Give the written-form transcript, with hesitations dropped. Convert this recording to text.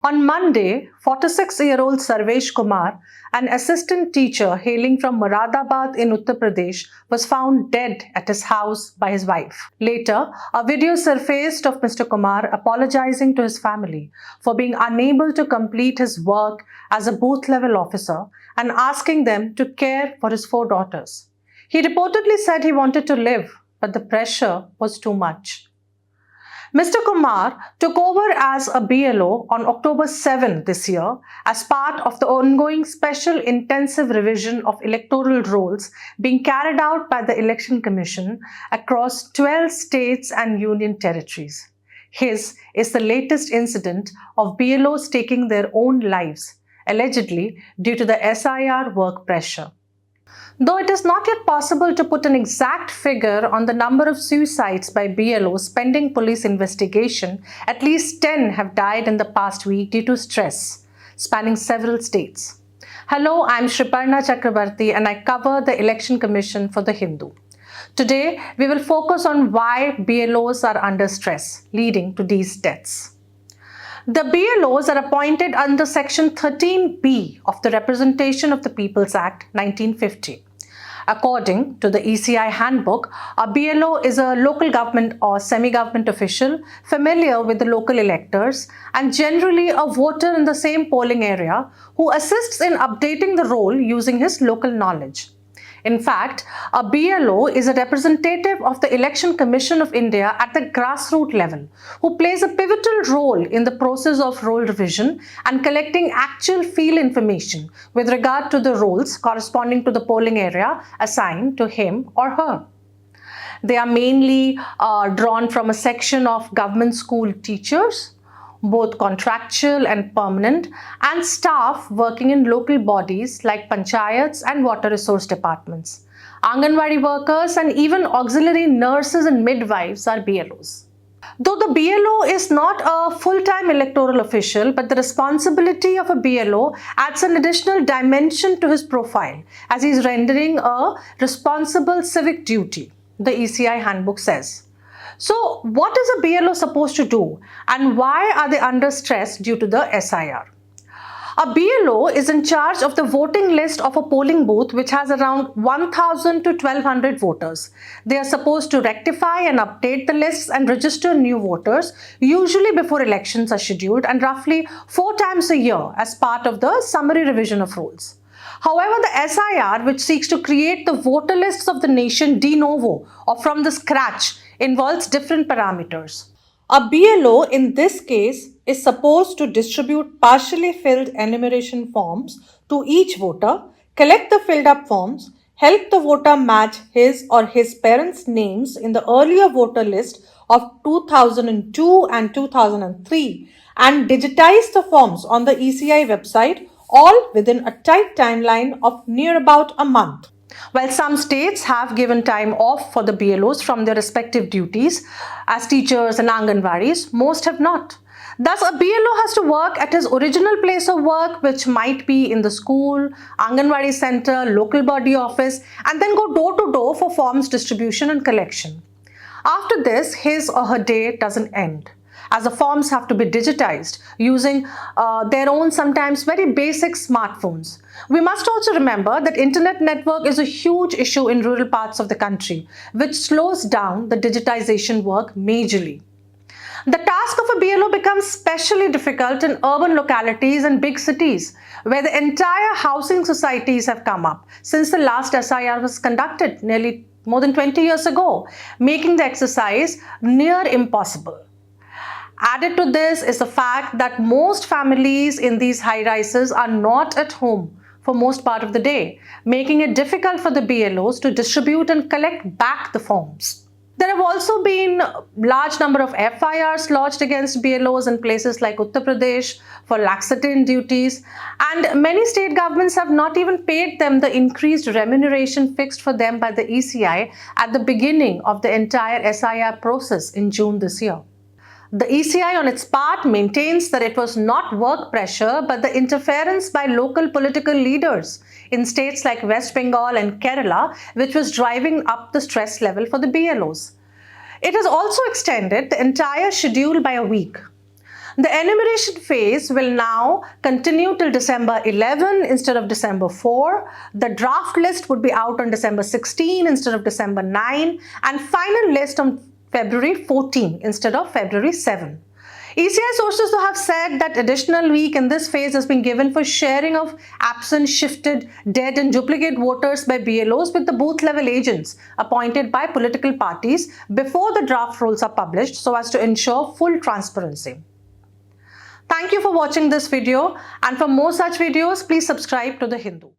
On Monday, 46-year-old Sarvesh Kumar, an assistant teacher hailing from Moradabad in Uttar Pradesh, was found dead at his house by his wife. Later, a video surfaced of Mr. Kumar apologizing to his family for being unable to complete his work as a booth-level officer and asking them to care for his 4 daughters. He reportedly said he wanted to live, but the pressure was too much. Mr. Kumar took over as a BLO on October 7 this year as part of the ongoing special intensive revision of electoral rolls being carried out by the Election Commission across 12 states and union territories. His is the latest incident of BLOs taking their own lives, allegedly due to the SIR work pressure. Though it is not yet possible to put an exact figure on the number of suicides by BLOs pending police investigation, at least 10 have died in the past week due to stress, spanning several states. Hello, I'm Shriparna Chakrabarti and I cover the Election Commission for The Hindu. Today, we will focus on why BLOs are under stress, leading to these deaths. The BLOs are appointed under Section 13B of the Representation of the People's Act 1950. According to the ECI handbook, a BLO is a local government or semi-government official familiar with the local electors and generally a voter in the same polling area who assists in updating the roll using his local knowledge. In fact, a BLO is a representative of the Election Commission of India at the grassroots level, who plays a pivotal role in the process of roll revision and collecting actual field information with regard to the rolls corresponding to the polling area assigned to him or her. They are mainly drawn from a section of government school teachers, both contractual and permanent, and staff working in local bodies like panchayats and water resource departments. Anganwadi workers and even auxiliary nurses and midwives are BLOs. Though the BLO is not a full-time electoral official, but the responsibility of a BLO adds an additional dimension to his profile as he is rendering a responsible civic duty, the ECI handbook says. So, what is a BLO supposed to do and why are they under stress due to the SIR? A BLO is in charge of the voting list of a polling booth which has around 1,000 to 1,200 voters. They are supposed to rectify and update the lists and register new voters, usually before elections are scheduled and roughly 4 times a year as part of the summary revision of rolls. However, the SIR, which seeks to create the voter lists of the nation de novo or from the scratch, involves different parameters. A BLO in this case is supposed to distribute partially filled enumeration forms to each voter, collect the filled up forms, help the voter match his or his parents' names in the earlier voter list of 2002 and 2003 and digitize the forms on the ECI website, all within a tight timeline of near about a month. While some states have given time off for the BLOs from their respective duties as teachers and Anganwadis, most have not. Thus, a BLO has to work at his original place of work, which might be in the school, Anganwadi center, local body office, and then go door to door for forms distribution and collection. After this, his or her day doesn't end, as the forms have to be digitized using their own sometimes very basic smartphones. We must also remember that internet network is a huge issue in rural parts of the country, which slows down the digitization work majorly. The task of a BLO becomes especially difficult in urban localities and big cities, where the entire housing societies have come up since the last SIR was conducted nearly more than 20 years ago, making the exercise near impossible. Added to this is the fact that most families in these high-rises are not at home for most part of the day, making it difficult for the BLOs to distribute and collect back the forms. There have also been a large number of FIRs lodged against BLOs in places like Uttar Pradesh for laxity in duties, and many state governments have not even paid them the increased remuneration fixed for them by the ECI at the beginning of the entire SIR process in June this year. The ECI on its part maintains that it was not work pressure but the interference by local political leaders in states like West Bengal and Kerala which was driving up the stress level for the BLOs. It has also extended the entire schedule by a week. The enumeration phase will now continue till December 11 instead of December 4. The draft list would be out on December 16 instead of December 9, and final list on February 14 instead of February 7. ECI sources have said that additional week in this phase has been given for sharing of absent, shifted, dead and duplicate voters by BLOs with the booth level agents appointed by political parties before the draft rolls are published so as to ensure full transparency. Thank you for watching this video, and for more such videos, please subscribe to The Hindu.